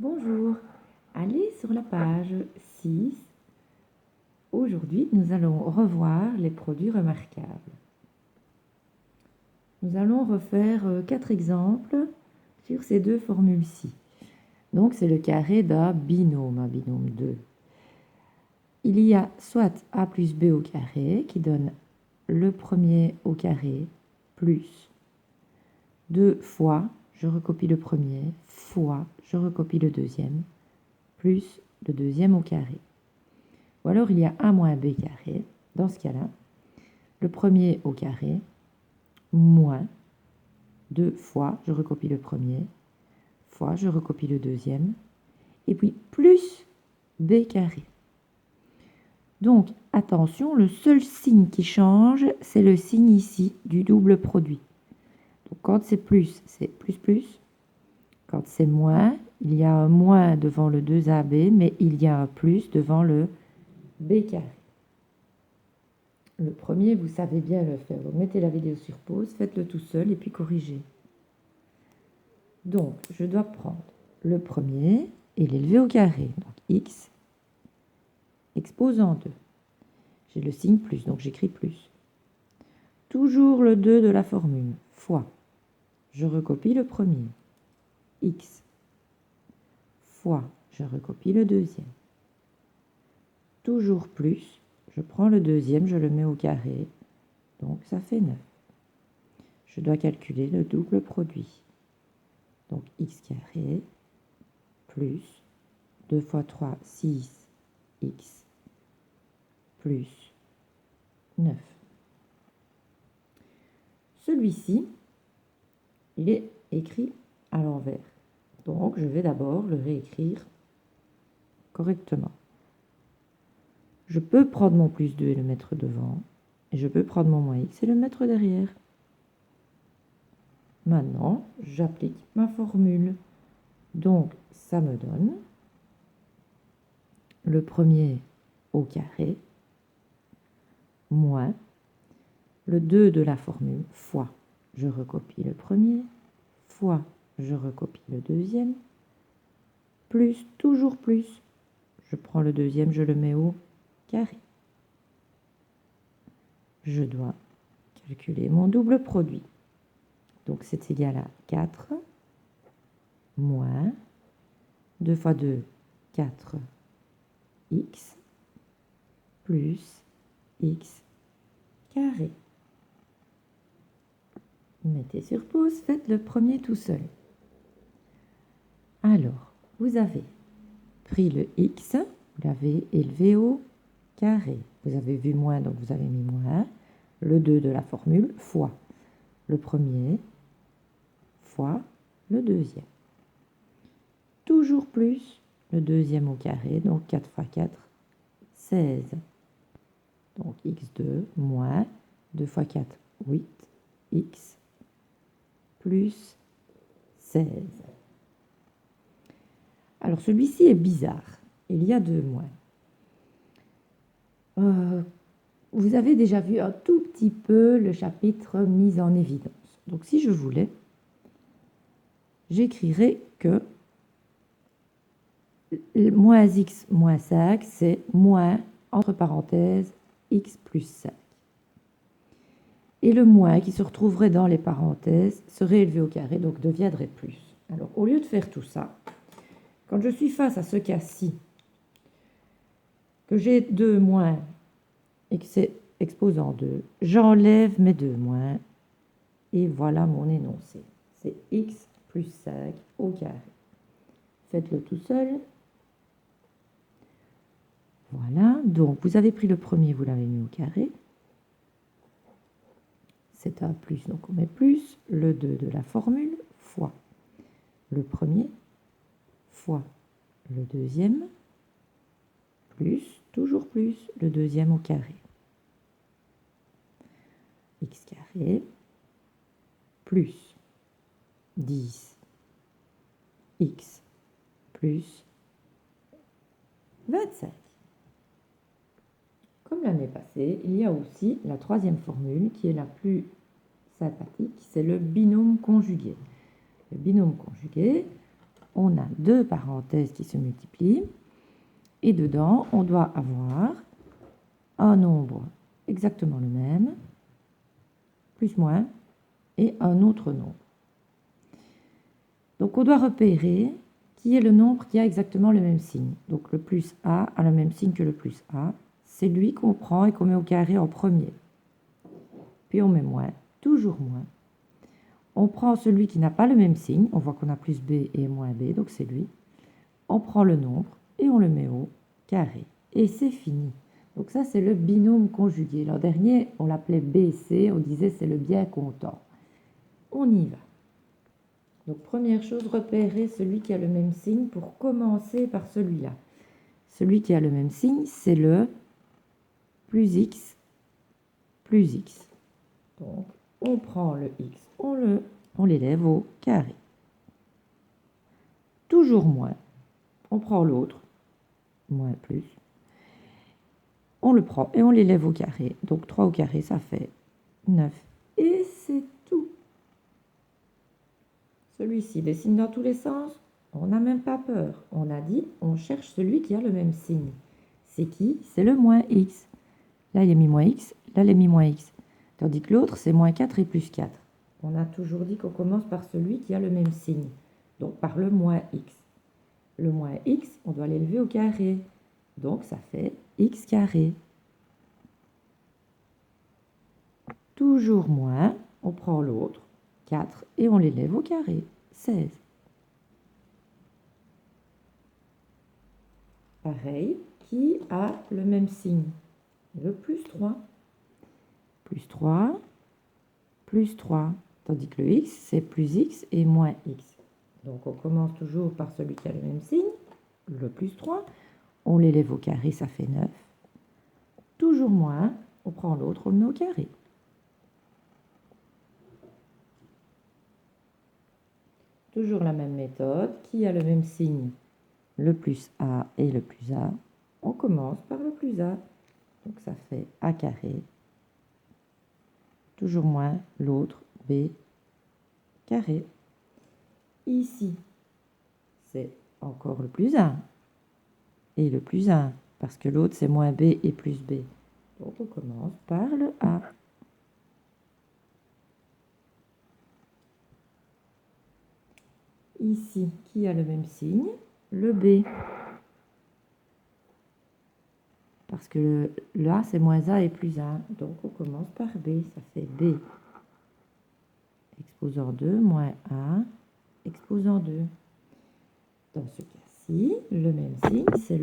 Bonjour, allez sur la page 6. Aujourd'hui, nous allons revoir les produits remarquables. Nous allons refaire 4 exemples sur ces deux formules-ci. Donc, c'est le carré d'un binôme 2. Il y a soit a plus b au carré qui donne le premier au carré plus 2 fois, je recopie le premier, fois, je recopie le deuxième, plus le deuxième au carré. Ou alors il y a a moins b carré. Dans ce cas-là, le premier au carré, moins 2 fois, je recopie le premier, fois, je recopie le deuxième, et puis plus b carré. Donc, attention, le seul signe qui change, c'est le signe ici du double produit. Donc, quand c'est plus, c'est plus plus. Quand c'est moins, il y a un moins devant le 2ab, mais il y a un plus devant le b carré. Le premier, vous savez bien le faire. Donc, mettez la vidéo sur pause, faites-le tout seul et puis corrigez. Donc, je dois prendre le premier et l'élever au carré. Donc, x exposant 2. J'ai le signe plus, donc j'écris plus. Toujours le 2 de la formule, fois. Je recopie le premier. X fois, je recopie le deuxième. Toujours plus, je prends le deuxième, je le mets au carré. Donc, ça fait 9. Je dois calculer le double produit. Donc, x carré plus 2 fois 3, 6, x plus 9. Celui-ci, il est écrit à l'envers. Donc, je vais d'abord le réécrire correctement. Je peux prendre mon plus 2 et le mettre devant. Et je peux prendre mon moins x et le mettre derrière. Maintenant, j'applique ma formule. Donc, ça me donne le premier au carré moins le 2 de la formule fois, je recopie le premier, fois, je recopie le deuxième, plus, toujours plus, je prends le deuxième, je le mets au carré. Je dois calculer mon double produit. Donc, c'est égal à 4 moins 2 fois 2, 4, x, plus x carré. Mettez sur pause, faites le premier tout seul. Alors, vous avez pris le x, vous l'avez élevé au carré. Vous avez vu moins, donc vous avez mis moins. Le 2 de la formule, fois le premier, fois le deuxième. Toujours plus le deuxième au carré, donc 4 fois 4, 16. Donc x2 moins 2 fois 4, 8, x plus 16. Alors celui-ci est bizarre. Il y a 2 moins. Vous avez déjà vu un tout petit peu le chapitre mise en évidence. Donc si je voulais, j'écrirais que moins x moins 5, c'est moins, entre parenthèses, x plus 5. Et le moins qui se retrouverait dans les parenthèses serait élevé au carré, donc deviendrait plus. Alors, au lieu de faire tout ça, quand je suis face à ce cas-ci, que j'ai 2 moins et que c'est exposant 2, j'enlève mes 2 moins et voilà mon énoncé. C'est x plus 5 au carré. Faites-le tout seul. Voilà, donc vous avez pris le premier, vous l'avez mis au carré. C'est un plus, donc on met plus. Le 2 de la formule, fois le premier, fois le deuxième, plus, toujours plus, le deuxième au carré. X carré, plus 10, x plus 25. Comme l'année passée, il y a aussi la troisième formule qui est la plus sympathique, c'est le binôme conjugué. Le binôme conjugué, on a deux parenthèses qui se multiplient. Et dedans, on doit avoir un nombre exactement le même, plus moins, et un autre nombre. Donc, on doit repérer qui est le nombre qui a exactement le même signe. Donc, le plus A a le même signe que le plus A. C'est lui qu'on prend et qu'on met au carré en premier. Puis, on met moins, toujours moins. On prend celui qui n'a pas le même signe. On voit qu'on a plus B et moins B, donc c'est lui. On prend le nombre et on le met au carré. Et c'est fini. Donc ça, c'est le binôme conjugué. L'an dernier, on l'appelait BC, on disait c'est le bien comptant. On y va. Donc première chose, repérer celui qui a le même signe pour commencer par celui-là. Celui qui a le même signe, c'est le plus x plus x. Donc on prend le x, on l'élève au carré. Toujours moins. On prend l'autre, moins plus. On le prend et on l'élève au carré. Donc 3 au carré, ça fait 9. Et c'est tout. Celui-ci dessine dans tous les sens. On n'a même pas peur. On a dit, on cherche celui qui a le même signe. C'est qui? C'est le moins x. Là, il a mis moins x. Là, il a mis moins x. Tandis que l'autre, c'est moins 4 et plus 4. On a toujours dit qu'on commence par celui qui a le même signe. Donc, par le moins x. Le moins x, on doit l'élever au carré. Donc, ça fait x carré. Toujours moins, on prend l'autre, 4, et on l'élève au carré, 16. Pareil, qui a le même signe? Le plus 3. Plus 3, plus 3. Tandis que le x, c'est plus x et moins x. Donc, on commence toujours par celui qui a le même signe, le plus 3. On l'élève au carré, ça fait 9. Toujours moins, on prend l'autre, on le met au carré. Toujours la même méthode, qui a le même signe, le plus A et le plus A. On commence par le plus A. Donc ça fait A carré. Toujours moins l'autre, B carré. Ici, c'est encore le plus 1 et le plus 1, parce que l'autre, c'est moins B et plus B. Donc on commence par le A. Ici, qui a le même signe? Le B. Parce que le A, c'est moins A et plus 1. Donc, on commence par B. Ça fait B. Exposant 2, moins A, exposant 2. Dans ce cas-ci, le même signe, c'est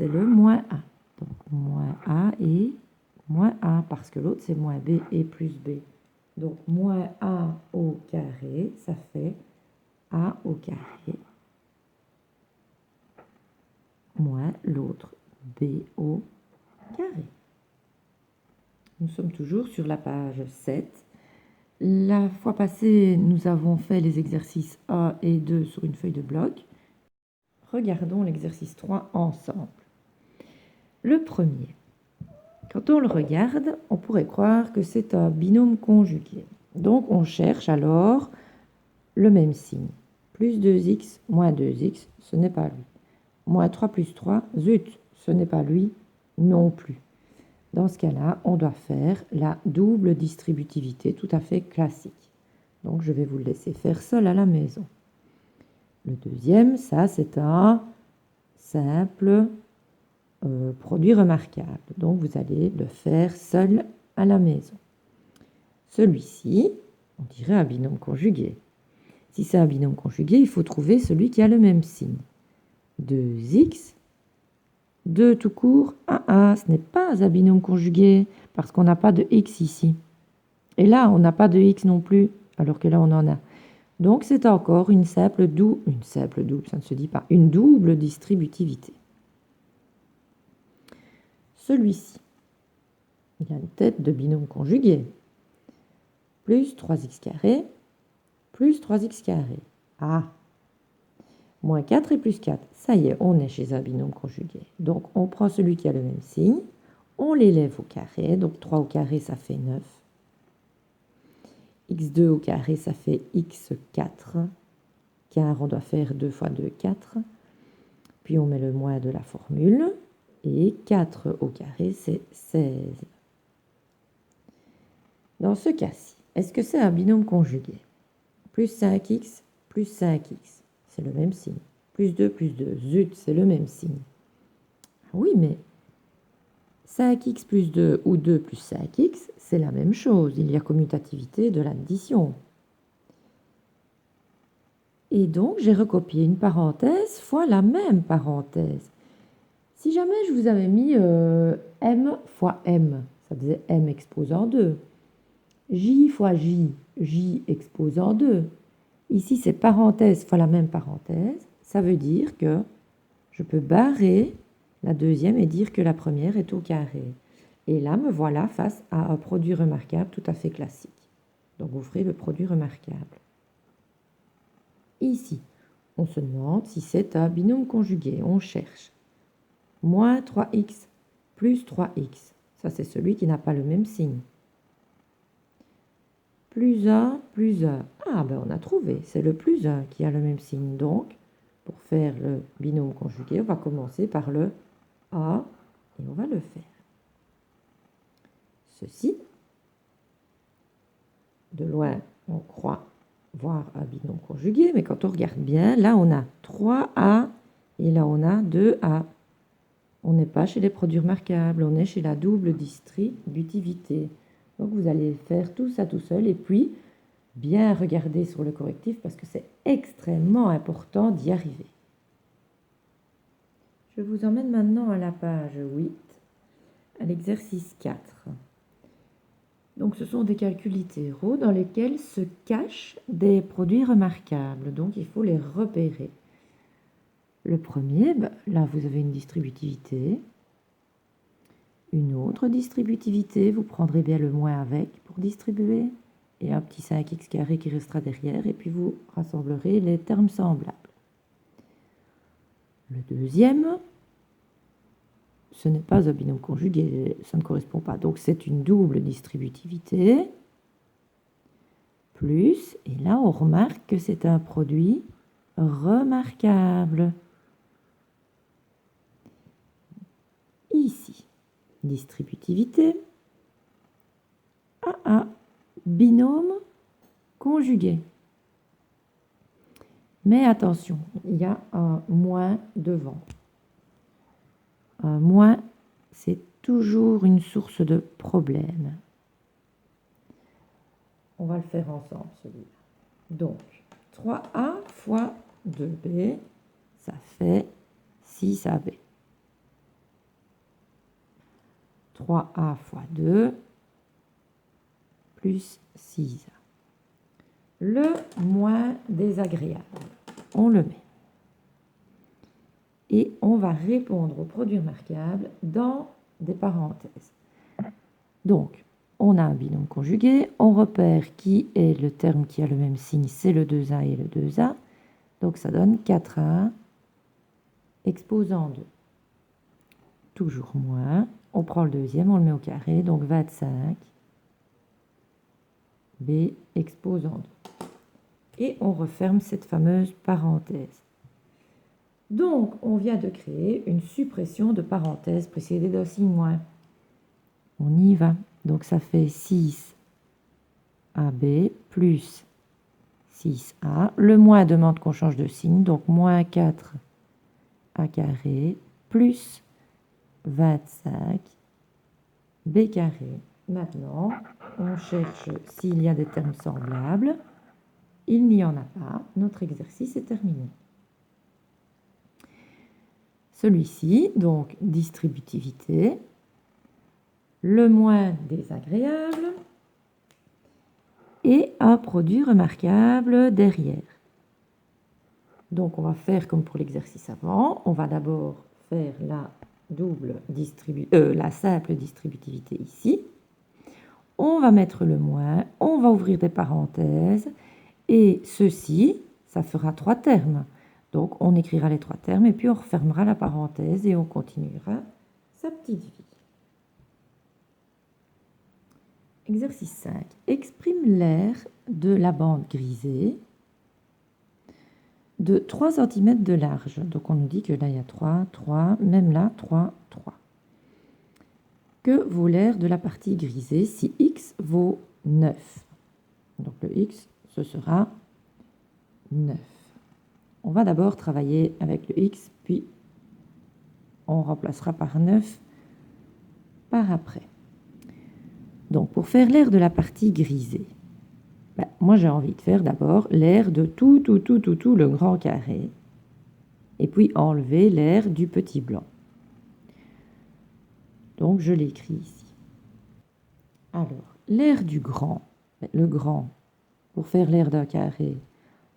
le moins A. Donc, moins A et moins A, parce que l'autre, c'est moins B et plus B. Donc, moins A au carré, ça fait A au carré, moins l'autre, B au carré. Nous sommes toujours sur la page 7. La fois passée, nous avons fait les exercices 1 et 2 sur une feuille de bloc. Regardons l'exercice 3 ensemble. Le premier. Quand on le regarde, on pourrait croire que c'est un binôme conjugué. Donc, on cherche alors le même signe. Plus 2x, moins 2x, ce n'est pas lui. Moins 3 plus 3, zut, ce n'est pas lui non plus. Dans ce cas-là, on doit faire la double distributivité tout à fait classique. Donc, je vais vous le laisser faire seul à la maison. Le deuxième, ça, c'est un simple produit remarquable. Donc, vous allez le faire seul à la maison. Celui-ci, on dirait un binôme conjugué. Si c'est un binôme conjugué, il faut trouver celui qui a le même signe. 2x, 2 tout court, ce n'est pas un binôme conjugué parce qu'on n'a pas de x ici. Et là, on n'a pas de x non plus, alors que là, on en a. Donc, c'est encore une simple double, ça ne se dit pas, une double distributivité. Celui-ci, il a une tête de binôme conjugué. Plus 3x carré, plus 3x carré. Ah, moins 4 et plus 4. Ça y est, on est chez un binôme conjugué. Donc, on prend celui qui a le même signe, on l'élève au carré. Donc, 3 au carré, ça fait 9. x2 au carré, ça fait x4. car on doit faire 2 fois 2, 4. Puis on met le moins de la formule, et 4 au carré, c'est 16. Dans ce cas-ci, est-ce que c'est un binôme conjugué? Plus 5x, plus 5x, c'est le même signe. Plus 2, zut, c'est le même signe. Oui, mais 5x plus 2 ou 2 plus 5x, c'est la même chose. Il y a commutativité de l'addition. Et donc, j'ai recopié une parenthèse fois la même parenthèse. Si jamais je vous avais mis m fois m, ça faisait m exposant 2. J fois j, j exposant 2. Ici, c'est parenthèse fois la même parenthèse. Ça veut dire que je peux barrer la deuxième et dire que la première est au carré. Et là, me voilà face à un produit remarquable tout à fait classique. Donc, vous ferez le produit remarquable. Ici, on se demande si c'est un binôme conjugué. On cherche. Moins 3x plus 3x. Ça, c'est celui qui n'a pas le même signe. Plus 1, plus 1. Ah, ben on a trouvé. C'est le plus 1 qui a le même signe. Donc, pour faire le binôme conjugué, on va commencer par le A et on va le faire. Ceci, de loin, on croit voir un binôme conjugué, mais quand on regarde bien, là, on a 3A et là, on a 2A. On n'est pas chez les produits remarquables, on est chez la double distributivité. Donc, vous allez faire tout ça tout seul et puis bien regarder sur le correctif parce que c'est extrêmement important d'y arriver. Je vous emmène maintenant à la page 8, à l'exercice 4. Donc ce sont des calculs littéraux dans lesquels se cachent des produits remarquables. Donc il faut les repérer. Le premier, là vous avez une distributivité. Une autre distributivité, vous prendrez bien le moins avec pour distribuer. Et un petit 5x carré qui restera derrière. Et puis vous rassemblerez les termes semblables. Le deuxième, ce n'est pas un binôme conjugué, ça ne correspond pas. Donc c'est une double distributivité. Plus, et là on remarque que c'est un produit remarquable. Ici, distributivité. AA, binôme conjugué. Mais attention, il y a un moins devant. Un moins, c'est toujours une source de problème. On va le faire ensemble, celui-là. Donc, 3A fois 2B, ça fait 6AB. 3A fois 2 plus 6A. Le moins désagréable, on le met. Et on va répondre au produit remarquable dans des parenthèses. Donc, on a un binôme conjugué, on repère qui est le terme qui a le même signe, c'est le 2A et le 2A. Donc ça donne 4A exposant 2. Toujours moins, on prend le deuxième, on le met au carré, donc 25 B exposant 2. Et on referme cette fameuse parenthèse. Donc, on vient de créer une suppression de parenthèse précédée d'un signe moins. On y va. Donc, ça fait 6AB plus 6A. Le moins demande qu'on change de signe, donc moins 4A carré plus 25B carré. Maintenant, on cherche s'il y a des termes semblables. Il n'y en a pas. Notre exercice est terminé. Celui-ci, donc distributivité, le moins désagréable et un produit remarquable derrière. Donc on va faire comme pour l'exercice avant, on va d'abord faire la simple distributivité ici. On va mettre le moins, on va ouvrir des parenthèses et ceci, ça fera 3 termes. Donc, on écrira les 3 termes et puis on refermera la parenthèse et on continuera sa petite vie. Exercice 5. Exprime l'aire de la bande grisée de 3 cm de large. Donc on nous dit que là il y a 3, 3, même là 3, 3. Que vaut l'aire de la partie grisée si x vaut 9? Donc le x, ce sera 9. On va d'abord travailler avec le x, puis on remplacera par 9 par après. Donc pour faire l'aire de la partie grisée, moi j'ai envie de faire d'abord l'aire de tout le grand carré, et puis enlever l'aire du petit blanc. Donc je l'écris ici. Alors, l'aire du grand, le grand, pour faire l'aire d'un carré,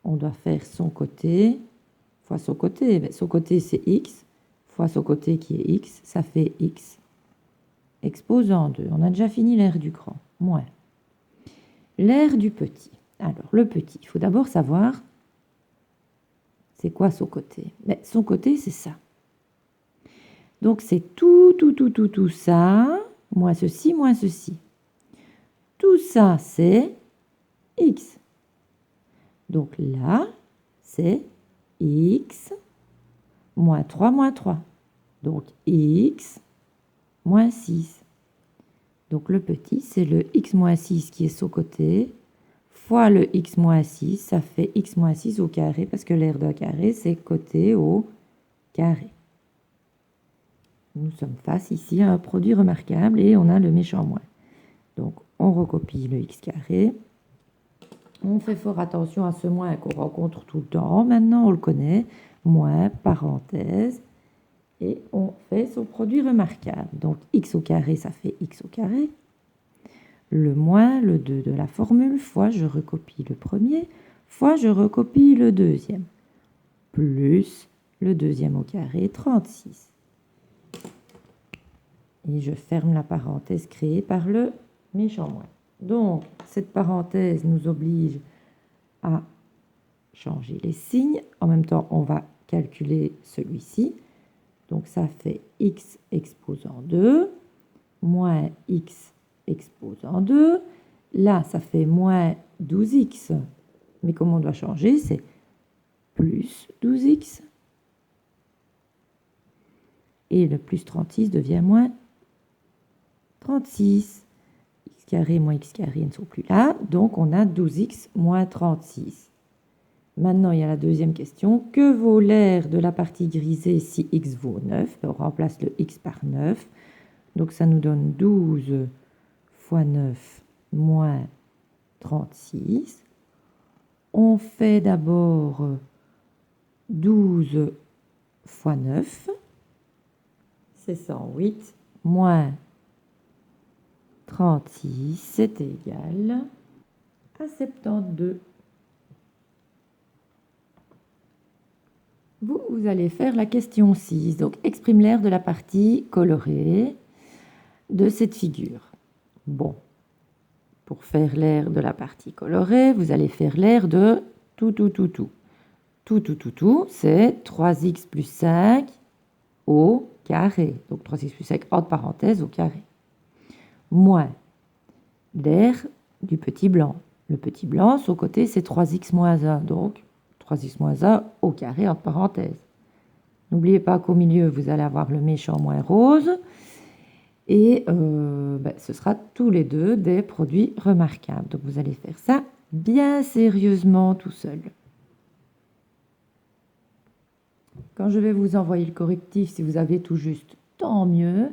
on doit faire son côté fois son côté. Mais son côté c'est x, fois son côté qui est x, ça fait x. Exposant 2, on a déjà fini l'aire du grand, moins. L'aire du petit. Alors, le petit, il faut d'abord savoir c'est quoi son côté. Mais son côté, c'est ça. Donc, c'est tout ça, moins ceci. Tout ça, c'est x. Donc là, c'est x moins 3. Donc x moins 6. Donc le petit, c'est le x moins 6 qui est son côté, fois le x moins 6, ça fait x moins 6 au carré, parce que l'aire d'un carré, c'est côté au carré. Nous sommes face ici à un produit remarquable et on a le méchant moins. Donc on recopie le x carré. On fait fort attention à ce moins qu'on rencontre tout le temps. Maintenant, on le connaît. Moins, parenthèse. Et on fait son produit remarquable. Donc, x au carré, ça fait x au carré. Le moins, le 2 de la formule, fois je recopie le premier, fois je recopie le deuxième. Plus le deuxième au carré, 36. Et je ferme la parenthèse créée par le méchant moins. Donc, cette parenthèse nous oblige à changer les signes. En même temps, on va calculer celui-ci. Donc, ça fait x exposant 2, moins x exposant 2. Là, ça fait moins 12x. Mais comme on doit changer, c'est plus 12x. Et le plus 36 devient moins 36. X carré moins x carré ne sont plus là. Donc, on a 12x moins 36. Maintenant, il y a la deuxième question. Que vaut l'aire de la partie grisée si x vaut 9? On remplace le x par 9. Donc, ça nous donne 12 fois 9 moins 36. On fait d'abord 12 fois 9. C'est 108 moins 36, c'est égal à 72. Vous allez faire la question 6. Donc, exprime l'aire de la partie colorée de cette figure. Bon, pour faire l'aire de la partie colorée, vous allez faire l'aire de tout. Tout, c'est 3x plus 5 au carré. Donc, 3x plus 5 entre parenthèses au carré. Moins l'aire du petit blanc. Le petit blanc, son côté, c'est 3x moins 1. Donc, 3x moins 1 au carré entre parenthèses. N'oubliez pas qu'au milieu, vous allez avoir le méchant moins rose. Et ce sera tous les deux des produits remarquables. Donc, vous allez faire ça bien sérieusement tout seul. Quand je vais vous envoyer le correctif, si vous avez tout juste, tant mieux.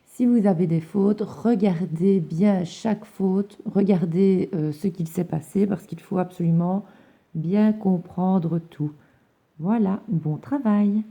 Si vous avez des fautes, regardez bien chaque faute, regardez ce qu'il s'est passé parce qu'il faut absolument bien comprendre tout. Voilà, bon travail.